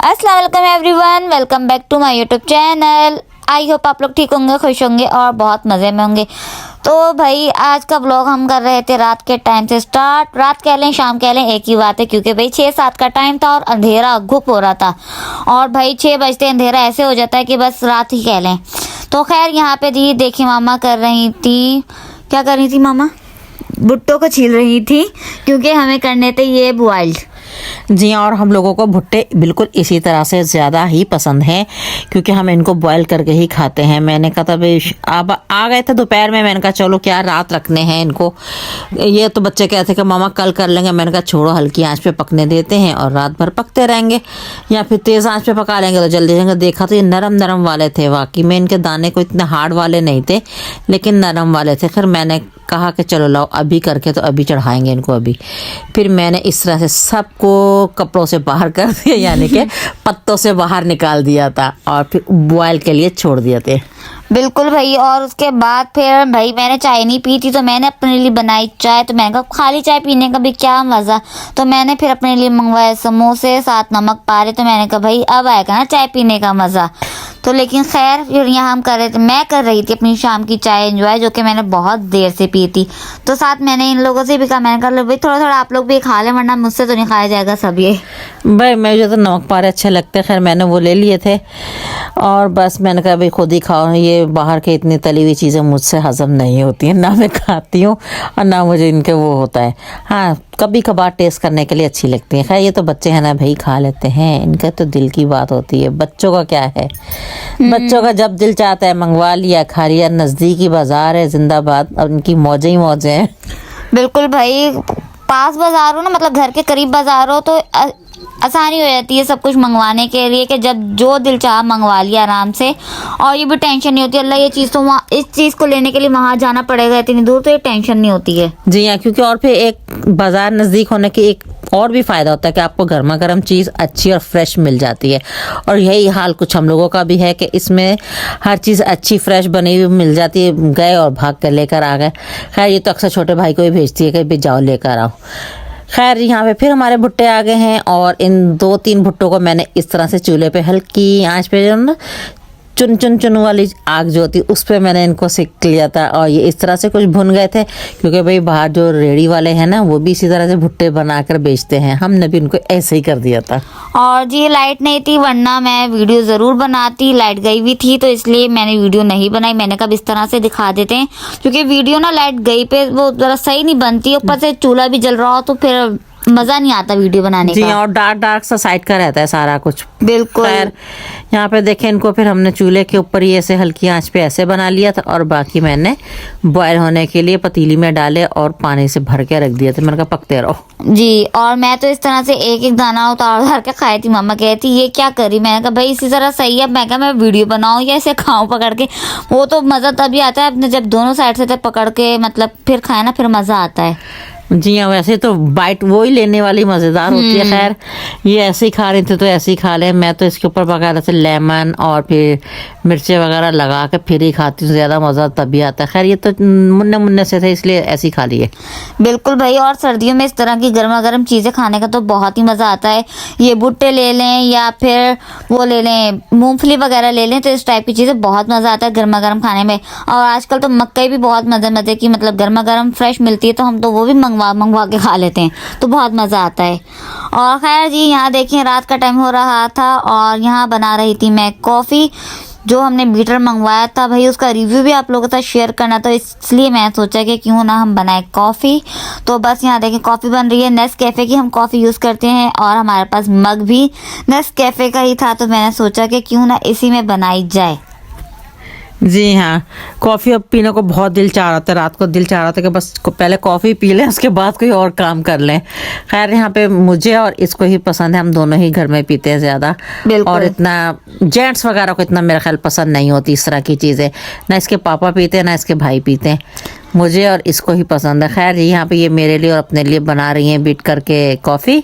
अस्सलाम वालेकुम everyone, welcome back to my YouTube channel. I hope आप लोग ठीक होंगे, खुश होंगे और बहुत मज़े में होंगे। तो भाई आज का व्लॉग हम कर रहे थे रात के टाइम से स्टार्ट। रात कह लें शाम कह लें एक ही बात है, क्योंकि भाई 6-7 का टाइम था और अंधेरा घुप हो रहा था। और भाई 6 बजते अंधेरा ऐसे हो जाता है कि बस रात ही कह लें। तो खैर यहाँ पे दी देखिए मामा कर रही थी, क्या कर रही थी मामा? भुट्टो को छील रही थी, क्योंकि हमें करने थे ये बॉइल्ड। जी हाँ, और हम लोगों को भुट्टे बिल्कुल इसी तरह से ज़्यादा ही पसंद हैं, क्योंकि हम इनको बॉयल करके ही खाते हैं। मैंने कहा था भाई अब आ गए थे दोपहर में, मैंने कहा चलो क्या रात रखने हैं इनको। ये तो बच्चे कहते हैं कि मामा कल कर लेंगे। मैंने कहा छोड़ो, हल्की आंच पे पकने देते हैं और रात भर पकते रहेंगे, या फिर तेज़ आंच पे पका लेंगे तो जल्दी जाएंगे। देखा तो ये नरम नरम वाले थे, वाकई में इनके दाने को इतने हार्ड वाले नहीं थे, लेकिन नरम वाले थे। फिर मैंने कहा कि चलो लाओ अभी करके, तो अभी चढ़ाएंगे इनको अभी। फिर मैंने इस तरह से सबको कपड़ों से बाहर कर दिया, यानी कि पत्तों से बाहर निकाल दिया था और फिर बॉयल के लिए छोड़ दिए थे। बिल्कुल भाई। और उसके बाद फिर भाई मैंने चाय नहीं पी थी, तो मैंने अपने लिए बनाई चाय। तो मैंने कहा खाली चाय पीने का भी क्या मज़ा, तो मैंने फिर अपने लिए मंगवाए समोसे, साथ नमक पारे। तो मैंने कहा भाई अब आएगा ना चाय पीने का मज़ा। तो लेकिन खैर फिर यहाँ हम कर रहे थे, मैं कर रही थी अपनी शाम की चाय एंजॉय, जो कि मैंने बहुत देर से पी थी। तो साथ मैंने इन लोगों से भी कहा, मैंने कहा लो भाई थोड़ा थोड़ा आप लोग भी खा लें, वरना मुझसे तो नहीं खाया जाएगा सब ये। भाई मुझे तो नमक पारे अच्छे लगते हैं, खैर मैंने वो ले लिए थे और बस मैंने कहा भाई खुद ही खाओ। ये बाहर के इतनी तली हुई चीज़ें मुझसे हज़म नहीं होती हैं, ना मैं खाती हूँ और ना मुझे इनके वो होता है। हाँ, कभी कभार टेस्ट करने के लिए अच्छी लगती है। खैर ये तो बच्चे हैं ना भाई, खा लेते हैं, इनका तो दिल की बात होती है। बच्चों का क्या है, बच्चों का जब दिल चाहता है मंगवा लिया, खा लिया। नज़दीकी बाज़ार है जिंदाबाद, और उनकी मौजें ही मौजें हैं। बिल्कुल भाई, पास बाजार हो ना, मतलब घर के करीब बाजार हो, तो आसानी हो जाती है सब कुछ मंगवाने के लिए, कि जब जो दिल चाह मंगवा लिया आराम से। और ये भी टेंशन नहीं होती, अल्लाह ये चीज़ तो वहाँ, इस चीज़ को लेने के लिए वहाँ जाना पड़ेगा इतनी दूर, तो ये टेंशन नहीं होती है। जी हाँ, क्योंकि और फिर एक बाज़ार नज़दीक होने की एक और भी फ़ायदा होता है कि आपको गर्मा गर्म चीज़ अच्छी और फ्रेश मिल जाती है। और यही हाल कुछ हम लोगों का भी है कि इसमें हर चीज़ अच्छी फ्रेश बनी हुई मिल जाती है। गए और भाग कर लेकर आ गए। खैर ये तो अक्सर छोटे भाई को ही भेजती है कि भाई जाओ लेकर आओ। खैर यहाँ पे फिर हमारे भुट्टे आ गए हैं, और इन 2-3 भुट्टों को मैंने इस तरह से चूल्हे पे हल्की आंच पे जो ना चुन चुन चुन वाली आग जो होती है उस पर मैंने इनको सेक लिया था। और ये इस तरह से कुछ भुन गए थे, क्योंकि भाई बाहर जो रेडी वाले हैं ना, वो भी इसी तरह से भुट्टे बनाकर बेचते हैं। हमने भी उनको ऐसे ही कर दिया था। और जी लाइट नहीं थी, वरना मैं वीडियो ज़रूर बनाती। लाइट गई हुई थी, तो इसलिए मैंने वीडियो नहीं बनाई। मैंने कहा इस तरह से दिखा देते हैं, क्योंकि वीडियो ना लाइट गई पे वो ज़रा सही नहीं बनती, ऊपर से चूल्हा भी जल रहा हो तो फिर मज़ा नहीं आता वीडियो बनाने जी का। और डार्क डार्क सा साइड का रहता है सारा कुछ। बिल्कुल। खैर यहाँ पे देखें, इनको फिर हमने चूल्हे के ऊपर ही ऐसे हल्की आंच पे ऐसे बना लिया था, और बाकी मैंने बॉयल होने के लिए पतीली में डाले और पानी से भर के रख दिया था। मैंने कहा पकते रहो। जी, और मैं तो इस तरह से एक एक दाना उतार उतार के खाई थी। मामा कहती ये क्या करी? मैंने कहा भाई इसी तरह सही है। मैं कहा मैं वीडियो बनाऊं या इसे खाऊं पकड़ के? वो तो मज़ा तभी आता है अपने जब दोनों साइड से पकड़ के मतलब फिर खाए ना, फिर मज़ा आता है। जी हाँ, वैसे तो बाइट वो ही लेने वाली मज़ेदार होती है। खैर ये ऐसे ही खा रही थी तो ऐसे ही खा ले। मैं तो इसके ऊपर पका रहे थे लेमन और फिर मिर्चें वगैरह लगा के फिर ही खाती हूँ, ज़्यादा मज़ा तभी आता है। खैर ये तो मुन्ने मुन्ने से थे, इसलिए ऐसे ही खा लिए। बिल्कुल भाई। और सर्दियों में इस तरह की गर्मा गर्म चीज़ें खाने का तो बहुत ही मज़ा आता है। ये भुट्टे ले लें या फिर वो ले लें, मूंगफली वगैरह ले लें, तो इस टाइप की चीज़ें बहुत मज़ा आता है गर्मा गर्म खाने में। और आजकल तो मक्कई भी बहुत मज़े मज़े की मतलब गर्मा गर्म फ्रेश मिलती है, तो हम तो वो भी मंगवा के खा लेते हैं, तो बहुत मज़ा आता है। और खैर जी यहाँ देखिए रात का टाइम हो रहा था, और यहाँ बना रही थी मैं कॉफ़ी। जो हमने बीटर मंगवाया था भाई, उसका रिव्यू भी आप लोगों के साथ शेयर करना, तो इसलिए मैं सोचा कि क्यों ना हम बनाए कॉफ़ी। तो बस यहाँ देखिए कॉफ़ी बन रही है। नेस्कैफ़े की हम कॉफ़ी यूज़ करते हैं, और हमारे पास मग भी नेस्कैफ़े का ही था, तो मैंने सोचा कि क्यों ना इसी में बनाई जाए। जी हाँ, कॉफ़ी अब पीने को बहुत दिल चाह रहा था। रात को दिल चाह रहा था कि बस पहले कॉफ़ी पी लें, उसके बाद कोई और काम कर लें। खैर यहाँ पे मुझे और इसको ही पसंद है, हम दोनों ही घर में पीते हैं ज़्यादा। और इतना जेंट्स वगैरह को इतना मेरा ख्याल पसंद नहीं होती इस तरह की चीज़ें। ना इसके पापा पीते हैं, ना इसके भाई पीते हैं। मुझे और इसको ही पसंद है। खैर यहाँ पे ये मेरे लिए और अपने लिए बना रही हैं बीट करके कॉफ़ी,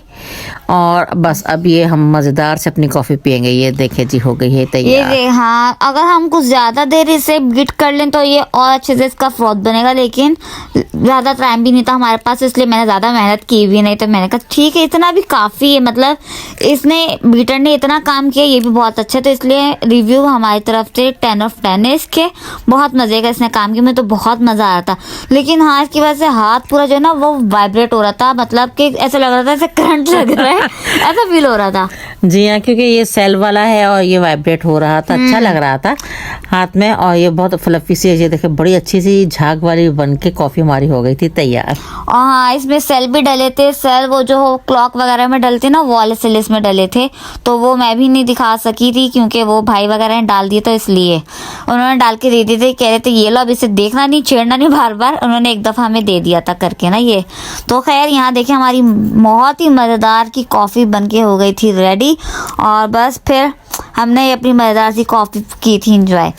और बस अब ये हम मज़ेदार से अपनी कॉफ़ी पियेंगे। ये देखे जी, हो गई है ये तैयार। हाँ, अगर हम कुछ ज़्यादा देर इसे बीट कर लें तो ये और अच्छे से इसका फ्रॉथ बनेगा, लेकिन ज़्यादा टाइम भी नहीं था हमारे पास, इसलिए मैंने ज़्यादा मेहनत की भी नहीं। तो मैंने कहा ठीक है, इतना भी काफ़ी है, मतलब इसने बीटर ने इतना काम किया, ये भी बहुत अच्छा है। तो इसलिए रिव्यू हमारी तरफ से 10/10 है इसके। बहुत मज़े का इसने काम किया, मुझे तो बहुत मज़ा आ रहा था। लेकिन हाँ, इसकी वजह से हाथ पूरा जो है ना वो वाइब्रेट हो रहा था, मतलब कि ऐसा लग रहा था जैसे करंट लग रहा है, ऐसा फील हो रहा था। जी हाँ, क्योंकि ये सेल वाला है और ये वाइब्रेट हो रहा था, अच्छा लग रहा था हाथ में। और ये बहुत फ्लफी सी है, ये देखे बड़ी अच्छी सी झाग वाली बन के कॉफ़ी हमारी हो गई थी तैयार। और हाँ, इसमें सेल भी डले थे। सेल वो जो क्लॉक वगैरह में डलते ना, वो वाले सेल इसमें डले थे। तो वो मैं भी नहीं दिखा सकी थी क्योंकि वो भाई वगैरह ने डाल दिए, तो इसलिए उन्होंने डाल के दे दिए थे। कह रहे थे ये लो, अब इसे देखना नहीं, छेड़ना नहीं बार बार। उन्होंने एक दफ़ा हमें दे दिया था करके ना ये। तो खैर यहाँ देखिए हमारी बहुत ही मज़ेदार की कॉफ़ी बन के हो गई थी रेडी। और बस फिर हमने अपनी मज़ेदार सी कॉफ़ी की थी इंजॉय।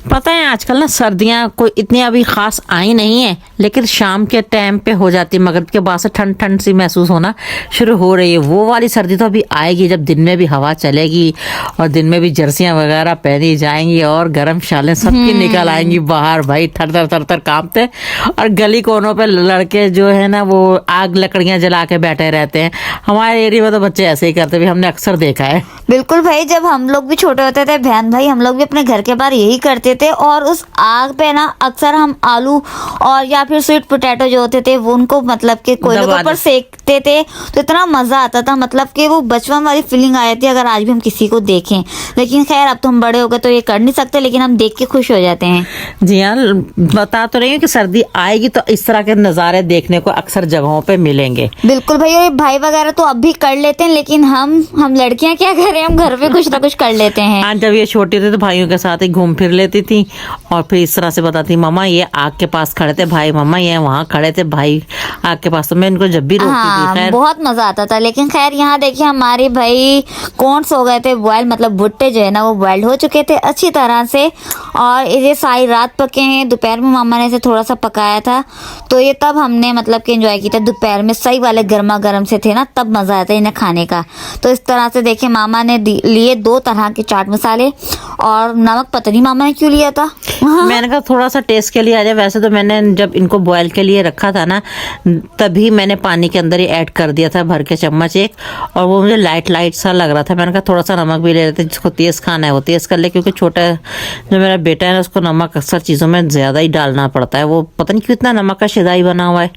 पता है आजकल ना सर्दियाँ कोई इतनी अभी खास आई नहीं है, लेकिन शाम के टाइम पे हो जाती है, मगरिब के बाद से ठंड ठंड सी महसूस होना शुरू हो रही है। वो वाली सर्दी तो अभी आएगी जब दिन में भी हवा चलेगी और दिन में भी जर्सियाँ वगैरह पहनी जाएंगी और गर्म शालें सबकी निकल आएंगी बाहर। भाई थर थर थर थर कांपते, और गली कोनों पे लड़के जो है ना वो आग लकड़ियाँ जला के बैठे रहते हैं। हमारे एरिया में तो बच्चे ऐसे ही करते भी, हमने अक्सर देखा है। बिल्कुल भाई, जब हम लोग भी छोटे होते थे बहन भाई, हम लोग भी अपने घर के बाहर यही करते थे। और उस आग पे ना अक्सर हम आलू और या फिर स्वीट पोटैटो जो होते थे वो उनको मतलब कि कोयले के ऊपर सेकते थे, तो इतना मजा आता था, मतलब कि वो बचपन वाली फीलिंग आ जाती है अगर आज भी हम किसी को देखें। लेकिन खैर अब तो हम बड़े हो गए तो ये कर नहीं सकते, लेकिन हम देख के खुश हो जाते हैं। जी हाँ, बता तो रही हूँ कि सर्दी आएगी तो इस तरह के नज़ारे देखने को अक्सर जगहों पे मिलेंगे। बिल्कुल भाई, और भाई वगैरह तो अब भी कर लेते हैं, लेकिन हम लड़कियां क्या करें, हम घर पे कुछ ना कुछ कर लेते हैं। आज जब ये छोटी थी तो भाइयों के साथ ही घूम फिर लेती थी और फिर इस तरह से बताती, मामा ये आग के पास खड़े थे भाई, मामा ये वहाँ खड़े थे भाई आग के पास। तो मैं इनको जब भी रोकती थी। खैर बहुत मजा आता था। लेकिन खैर यहाँ देखिए हमारे भाई कॉर्न्स हो गए थे बॉयल, मतलब भुट्टे जो है ना वो बॉयल हो चुके थे अच्छी तरह से। और ये सारी रात पके हैं, दोपहर में मामा ने इसे थोड़ा सा पकाया था, तो ये तब हमने मतलब कि एंजॉय किया था। दोपहर में सही वाले गर्मा गर्म से थे ना, तब मजा आता है इन्हें खाने का। तो इस तरह से देखिए मामा ने लिए 2 तरह के चाट मसाले, और नमक पता नहीं मामा ने क्यों लिया था। मैंने कहा थोड़ा सा टेस्ट के लिए आ जाए। वैसे तो मैंने जब इनको बॉयल के लिए रखा था ना, तभी मैंने पानी के अंदर ही ऐड कर दिया था भर के चम्मच एक, और वो मुझे लाइट लाइट सा लग रहा था। मैंने कहा थोड़ा सा नमक भी ले लेते, जिसको तेज़ खाना है वो तेज़ कर ले, क्योंकि छोटा जो मेरा बेटा है ना उसको नमक अक्सर चीज़ों में ज़्यादा ही डालना पड़ता है। वो पता नहीं क्यों इतना नमक का शिदाई बना हुआ है।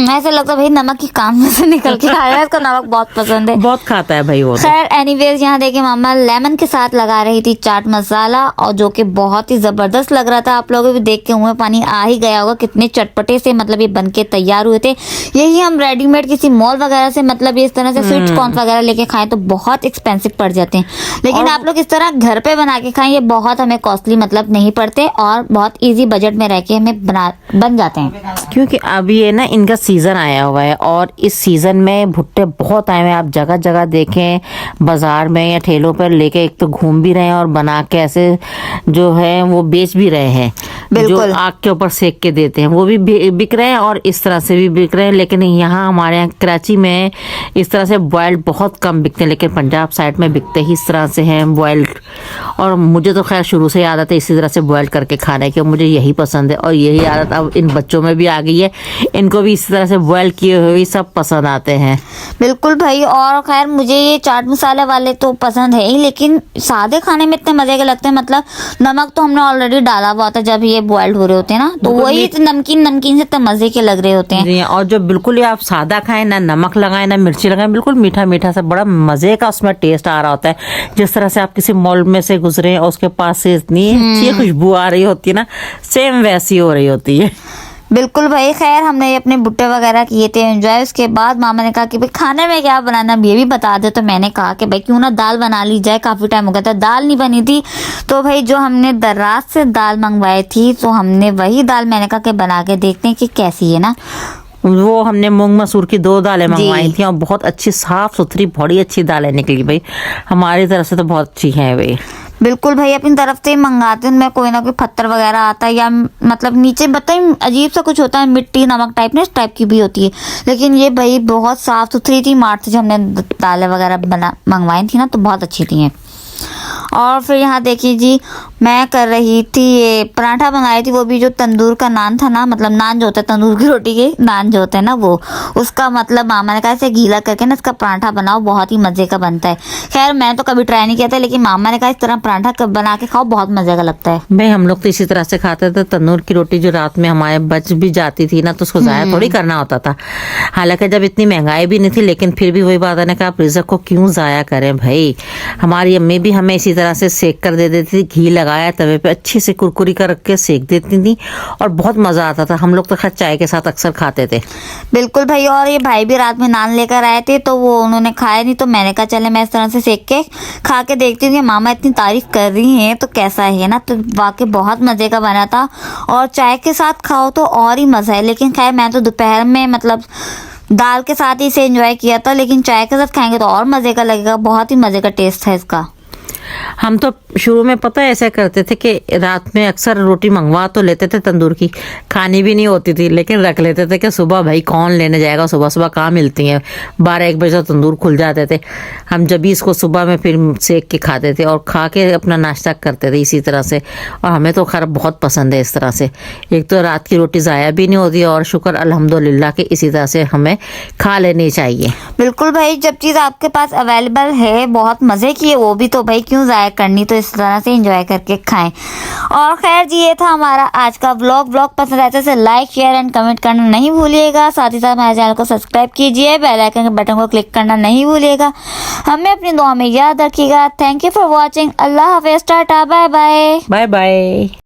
ऐसा लगता है भाई नमक की कान में से निकल के आया है, इसको नमक बहुत पसंद है, बहुत खाता है भाई वो। खैर एनीवेज यहाँ देखिए मामा लेमन के साथ लगा रही थी चाट मसाला, और जो कि बहुत ही जबरदस्त लग रहा था। आप लोगों भी देख के मुंह में पानी आ ही गया होगा, कितने चटपटे से मतलब ये बन के तैयार हुए थे। यही हम रेडीमेड किसी मॉल वगैरह से मतलब इस तरह से स्वीट कॉर्न वगैरह लेके खाएं तो बहुत एक्सपेंसिव पड़ जाते हैं, लेकिन आप लोग इस तरह घर पे बना के खाएं, ये बहुत हमें कॉस्टली मतलब नहीं पड़ते और बहुत ईजी बजट में रह के हमें बन जाते हैं। क्योंकि अभी ये ना इनका सीज़न आया हुआ है, और इस सीज़न में भुट्टे बहुत आए हुए हैं। आप जगह जगह देखें, बाजार में या ठेलों पर लेके एक तो घूम भी रहे हैं और बना के ऐसे जो है वो बेच भी रहे हैं। जो आग के ऊपर सेक के देते हैं वो भी बिक रहे हैं, और इस तरह से भी बिक रहे हैं। लेकिन यहाँ हमारे यहाँ कराची में इस तरह से बॉइल्ड बहुत कम बिकते हैं, लेकिन पंजाब साइड में बिकते ही इस तरह से हैं बॉइल्ड। और मुझे तो खैर शुरू से आदत है इसी तरह से बॉइल्ड करके खाने की, मुझे यही पसंद है। और यही आदत अब इन बच्चों में भी आ गई है, इनको भी इस तरह से बॉइल किए हुए ही सब पसंद आते हैं। बिल्कुल भाई, और खैर मुझे ये चाट मसाले वाले तो पसंद है ही, लेकिन सादे खाने में इतने मजे के लगते हैं। मतलब नमक तो हमने ऑलरेडी डाला हुआ था जब ये बॉइल्ड हो रहे होते हैं ना, तो वही नमकीन नमकीन से इतने मजे के लग रहे होते हैं। और जो बिल्कुल ही आप सादा खाएं, ना नमक लगाएं ना मिर्ची लगाएं, बिल्कुल मीठा मीठा सा बड़ा मजे का उसमें टेस्ट आ रहा होता है। जिस तरह से आप किसी मॉल में से गुजरे और उसके पास से इतनी अच्छी खुशबू आ रही होती है ना, सेम वैसी हो रही होती है। बिल्कुल भाई, खैर हमने अपने भुट्टे वगैरह किए थे एंजॉय। उसके बाद मामा ने कहा कि भाई खाने में क्या बनाना ये भी बता दे, तो मैंने कहा कि भाई क्यों ना दाल बना ली जाए, काफ़ी टाइम हो गया था दाल नहीं बनी थी। तो भाई जो हमने दराज से दाल मंगवाई थी, तो हमने वही दाल मैंने कहा कि बना के देखते हैं कि कैसी है ना। वो हमने मूंग मसूर की 2 दालें मंगवाई थी और बहुत अच्छी साफ सुथरी बड़ी अच्छी दालें निकली भाई। हमारी तरफ से तो बहुत अच्छी है भाई। बिल्कुल भाई, अपनी तरफ से ही मंगाते हैं, उनमें कोई ना कोई पत्थर वगैरह आता है या मतलब नीचे बताइए अजीब सा कुछ होता है, मिट्टी नमक टाइप ना, इस टाइप की भी होती है। लेकिन ये भाई बहुत साफ सुथरी थी। मार्ट से जो हमने दालें वगैरह मंगवाई थी ना, तो बहुत अच्छी थी ये। और फिर यहाँ देखिए जी, मैं कर रही थी ये पराठा मंगाई थी, वो भी जो तंदूर का नान था ना, मतलब नान जो होता है तंदूर की रोटी के नान जो होते हैं ना, वो उसका मतलब मामा ने कहा इसे गीला करके ना इसका पराठा बनाओ, बहुत ही मजे का बनता है। खैर मैं तो कभी ट्राई नहीं किया था, लेकिन मामा ने कहा इस तरह पराठा बना के खाओ, बहुत मजे का लगता है। भाई हम लोग तो इसी तरह से खाते थे। तंदूर की रोटी जो रात में हमारे बच भी जाती थी ना, तो उसको ज़ाया थोड़ी करना होता था। हालांकि जब इतनी महंगाई भी नहीं थी, लेकिन फिर भी वही बात है ना कि आप रिज़्क को क्यों ज़ाया करें भाई। हमारी अम्मी भी हमें इसी तरह से सेक कर दे देती थी, घी लगाया तवे पे अच्छी से कुरकुरी कर के सेक देती थी और बहुत मजा आता था। हम लोग तो खैर चाय के साथ अक्सर खाते थे। बिल्कुल भाई, और ये भाई भी रात में नान लेकर आए थे, तो वो उन्होंने खाया नहीं, तो मैंने कहा चले मैं इस तरह से सेक के खा के देखती हूँ कि मामा इतनी तारीफ कर रही हैं तो कैसा है ना। तो वाकई बहुत मजे का बना था और चाय के साथ खाओ तो और ही मजा है। लेकिन खैर मैं तो दोपहर में मतलब दाल के साथ ही इसे एंजॉय किया था, लेकिन चाय के साथ खाएंगे तो और मजे का लगेगा। बहुत ही मजे का टेस्ट है इसका। हम तो शुरू में पता है ऐसा करते थे कि रात में अक्सर रोटी मंगवा तो लेते थे तंदूर की, खानी भी नहीं होती थी, लेकिन रख लेते थे कि सुबह भाई कौन लेने जाएगा, सुबह सुबह कहाँ मिलती हैं, 12-1 बजे तंदूर खुल जाते थे। हम जब भी इसको सुबह में फिर सेक के खाते थे और खा के अपना नाश्ता करते थे इसी तरह से। और हमें तो खैर बहुत पसंद है इस तरह से। एक तो रात की रोटी ज़ाया भी नहीं होती और शुक्र अल्हम्दुलिल्लाह कि इसी तरह से हमें खा लेनी चाहिए। बिल्कुल भाई, जब चीज़ आपके पास अवेलेबल है, बहुत मज़े की है वो भी, तो भाई क्यों ज़ाया करनी, तो इस तरह से एंजॉय करके खाएं। और खैर जी, ये था हमारा आज का व्लॉग पसंद आए तो लाइक शेयर एंड कमेंट करना नहीं भूलिएगा। साथ ही साथ हमारे चैनल को सब्सक्राइब कीजिए, बेल आइकन के बटन को क्लिक करना नहीं भूलिएगा। हमें अपनी दुआ में याद रखिएगा। Thank you for watching. Allah हाफिज़, tata, bye bye. Bye bye.